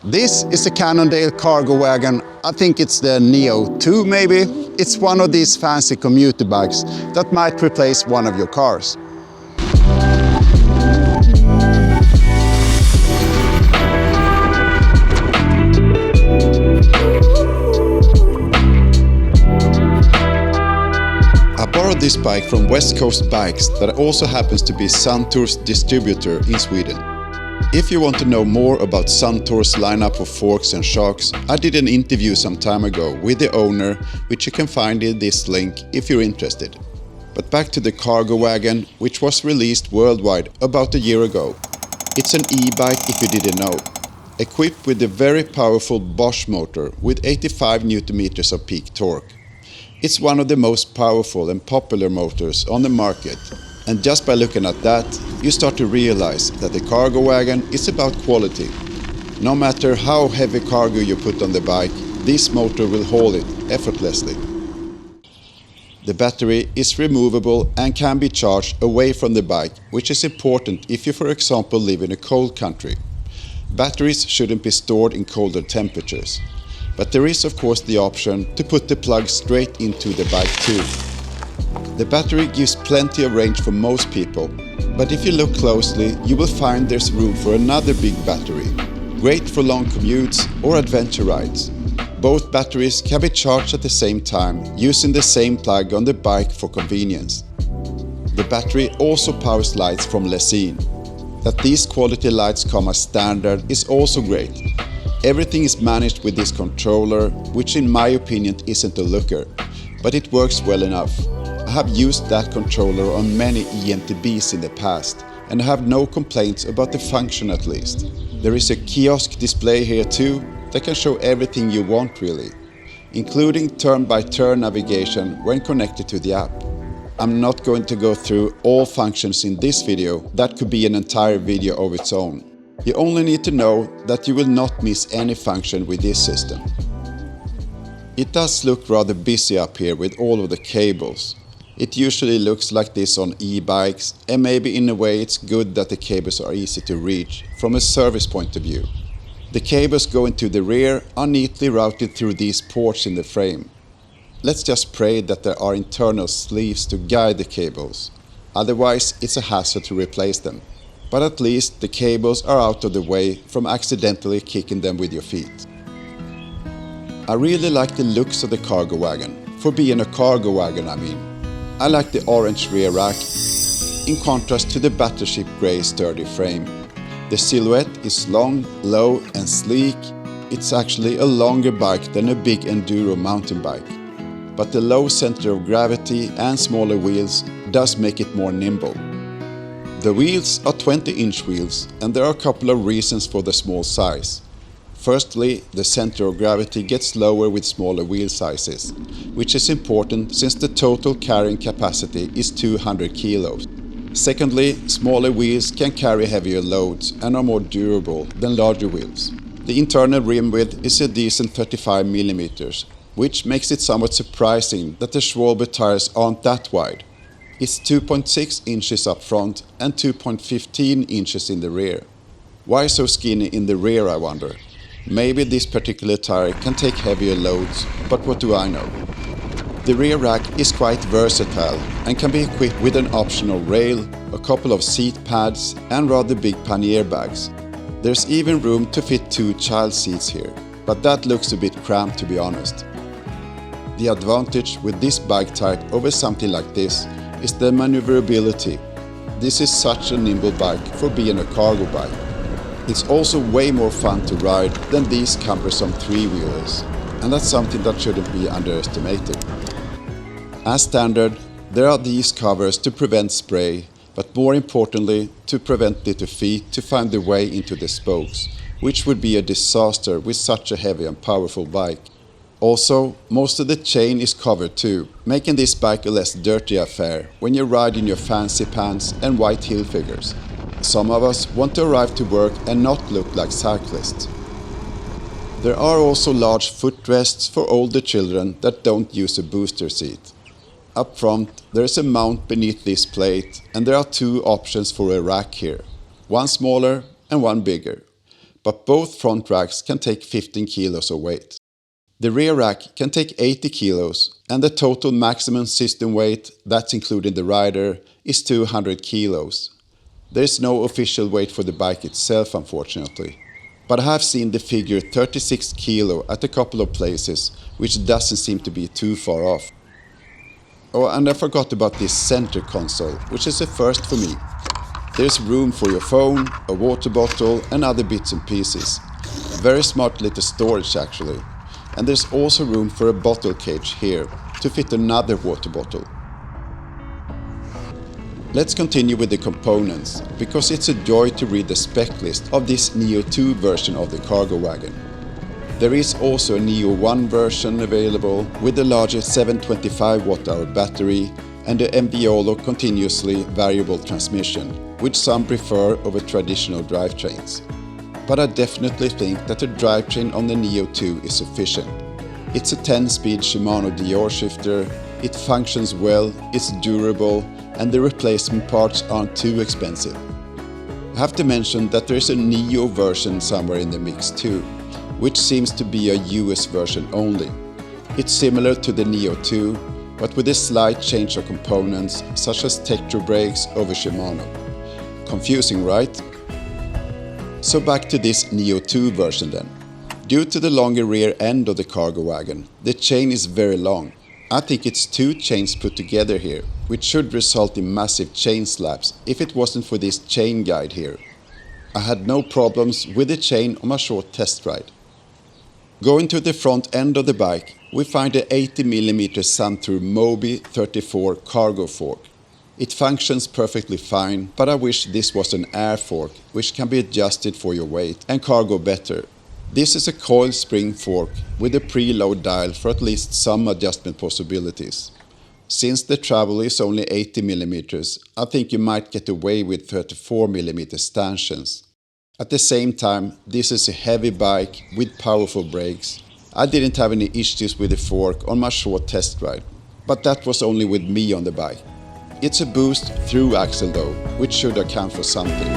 This is a Cannondale Cargowagen. I think it's the Neo2 maybe. It's one of these fancy commuter bikes that might replace one of your cars. I borrowed this bike from West Coast Bikes that also happens to be Suntour's distributor in Sweden. If you want to know more about Suntour's lineup of forks and shocks, I did an interview some time ago with the owner, which you can find in this link if you're interested. But back to the Cargowagen, which was released worldwide about a year ago. It's an e-bike if you didn't know, equipped with a very powerful Bosch motor with 85 Nm of peak torque. It's one of the most powerful and popular motors on the market. And just by looking at that, you start to realize that the Cargowagen is about quality. No matter how heavy cargo you put on the bike, this motor will haul it effortlessly. The battery is removable and can be charged away from the bike, which is important if you, for example, live in a cold country. Batteries shouldn't be stored in colder temperatures. But there is of course the option to put the plug straight into the bike too. The battery gives plenty of range for most people, but if you look closely, you will find there's room for another big battery. Great for long commutes or adventure rides. Both batteries can be charged at the same time, using the same plug on the bike for convenience. The battery also powers lights from Lesin. That these quality lights come as standard is also great. Everything is managed with this controller, which in my opinion isn't a looker, but it works well enough. I have used that controller on many EMTBs in the past and have no complaints about the function at least. There is a Kiosk display here too that can show everything you want really, including turn-by-turn navigation when connected to the app. I'm not going to go through all functions in this video, that could be an entire video of its own. You only need to know that you will not miss any function with this system. It does look rather busy up here with all of the cables. It usually looks like this on e-bikes, and maybe in a way it's good that the cables are easy to reach from a service point of view. The cables going to the rear are neatly routed through these ports in the frame. Let's just pray that there are internal sleeves to guide the cables. Otherwise it's a hassle to replace them. But at least the cables are out of the way from accidentally kicking them with your feet. I really like the looks of the Cargowagen, for being a Cargowagen I mean. I like the orange rear rack, in contrast to the battleship grey sturdy frame. The silhouette is long, low and sleek. It's actually a longer bike than a big enduro mountain bike. But the low center of gravity and smaller wheels does make it more nimble. The wheels are 20-inch wheels, and there are a couple of reasons for the small size. Firstly, the center of gravity gets lower with smaller wheel sizes, which is important since the total carrying capacity is 200 kilos. Secondly, smaller wheels can carry heavier loads and are more durable than larger wheels. The internal rim width is a decent 35 mm, which makes it somewhat surprising that the Schwalbe tires aren't that wide. It's 2.6 inches up front and 2.15 inches in the rear. Why so skinny in the rear, I wonder? Maybe this particular tire can take heavier loads, but what do I know? The rear rack is quite versatile and can be equipped with an optional rail, a couple of seat pads and rather big pannier bags. There's even room to fit 2 child seats here, but that looks a bit cramped to be honest. The advantage with this bike type over something like this is the maneuverability. This is such a nimble bike for being a cargo bike. It's also way more fun to ride than these cumbersome 3-wheelers, and that's something that shouldn't be underestimated. As standard, there are these covers to prevent spray, but more importantly to prevent little feet to find their way into the spokes, which would be a disaster with such a heavy and powerful bike. Also, most of the chain is covered too, making this bike a less dirty affair when you ride in your fancy pants and white heel figures. Some of us want to arrive to work and not look like cyclists. There are also large footrests for older children that don't use a booster seat. Up front there is a mount beneath this plate, and there are 2 options for a rack here. One smaller and one bigger. but both front racks can take 15 kilos of weight. The rear rack can take 80 kilos, and the total maximum system weight, that's including the rider, is 200 kilos. There is no official weight for the bike itself, unfortunately, but I have seen the figure 36 kilo at a couple of places, which doesn't seem to be too far off. Oh, and I forgot about this center console, which is a first for me. There's room for your phone, a water bottle and other bits and pieces. Very smart little storage actually. And there's also room for a bottle cage here, to fit another water bottle. Let's continue with the components, because it's a joy to read the spec list of this Neo2 version of the cargo wagon. There is also a Neo1 version available with a larger 725 Wh battery and the Enviolo continuously variable transmission, which some prefer over traditional drivetrains. But I definitely think that the drivetrain on the Neo2 is sufficient. It's a 10-speed Shimano Dior shifter, it functions well, it's durable, and the replacement parts aren't too expensive. I have to mention that there is a Neo version somewhere in the mix too, which seems to be a US version only. It's similar to the Neo2, but with a slight change of components, such as Tektro brakes over Shimano. Confusing, right? So back to this Neo2 version then. Due to the longer rear end of the cargo wagon, the chain is very long. I think it's 2 chains put together here, which should result in massive chain slaps if it wasn't for this chain guide here. I had no problems with the chain on my short test ride. Going to the front end of the bike, we find the 80mm Suntour Mobi 34 cargo fork. It functions perfectly fine, but I wish this was an air fork, which can be adjusted for your weight and cargo better. This is a coil spring fork with a preload dial for at least some adjustment possibilities. Since the travel is only 80mm, I think you might get away with 34mm stanchions. At the same time, this is a heavy bike with powerful brakes. I didn't have any issues with the fork on my short test ride, but that was only with me on the bike. It's a boost through axle though, which should account for something.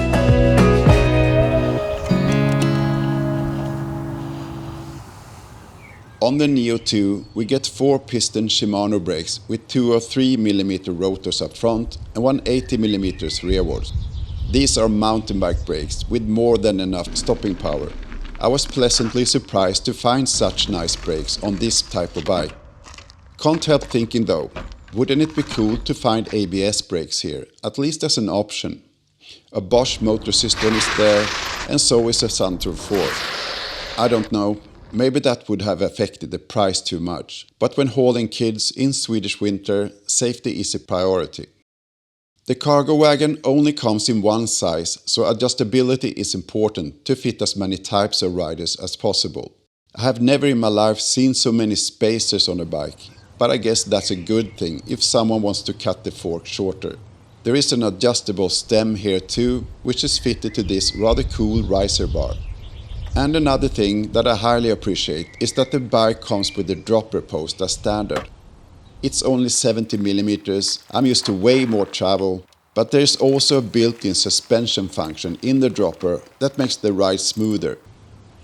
On the Neo2, we get 4-piston Shimano brakes with 2 or 3mm rotors up front and 1 80mm rearwards. These are mountain bike brakes with more than enough stopping power. I was pleasantly surprised to find such nice brakes on this type of bike. Can't help thinking though, wouldn't it be cool to find ABS brakes here, at least as an option? A Bosch motor system is there, and so is a Suntour 4. I don't know, maybe that would have affected the price too much, but when hauling kids in Swedish winter, safety is a priority. The cargo wagon only comes in one size, so adjustability is important to fit as many types of riders as possible. I have never in my life seen so many spacers on a bike, but I guess that's a good thing if someone wants to cut the fork shorter. There is an adjustable stem here too, which is fitted to this rather cool riser bar. And another thing that I highly appreciate is that the bike comes with a dropper post as standard. It's only 70mm, I'm used to way more travel, but there's also a built-in suspension function in the dropper that makes the ride smoother.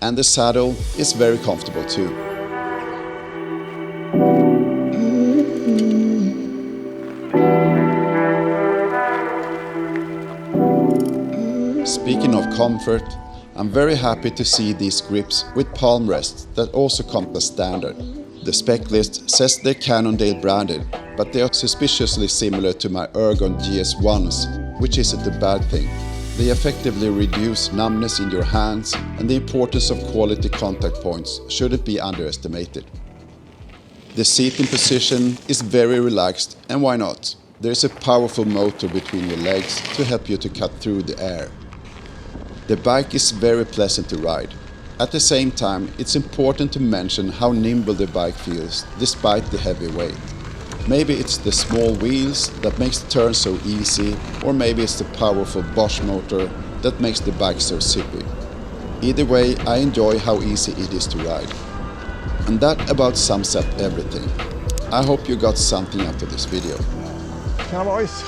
And the saddle is very comfortable too. Speaking of comfort, I'm very happy to see these grips with palm rests that also come as standard. The spec list says they're Cannondale branded, but they are suspiciously similar to my Ergon GS1s, which isn't a bad thing. They effectively reduce numbness in your hands, and the importance of quality contact points shouldn't be underestimated. The seating position is very relaxed, and why not? There's a powerful motor between your legs to help you to cut through the air. The bike is very pleasant to ride. At the same time, it's important to mention how nimble the bike feels despite the heavy weight. Maybe it's the small wheels that makes the turn so easy, or maybe it's the powerful Bosch motor that makes the bike so zippy. Either way, I enjoy how easy it is to ride. And that about sums up everything. I hope you got something out of this video. Tjena boys!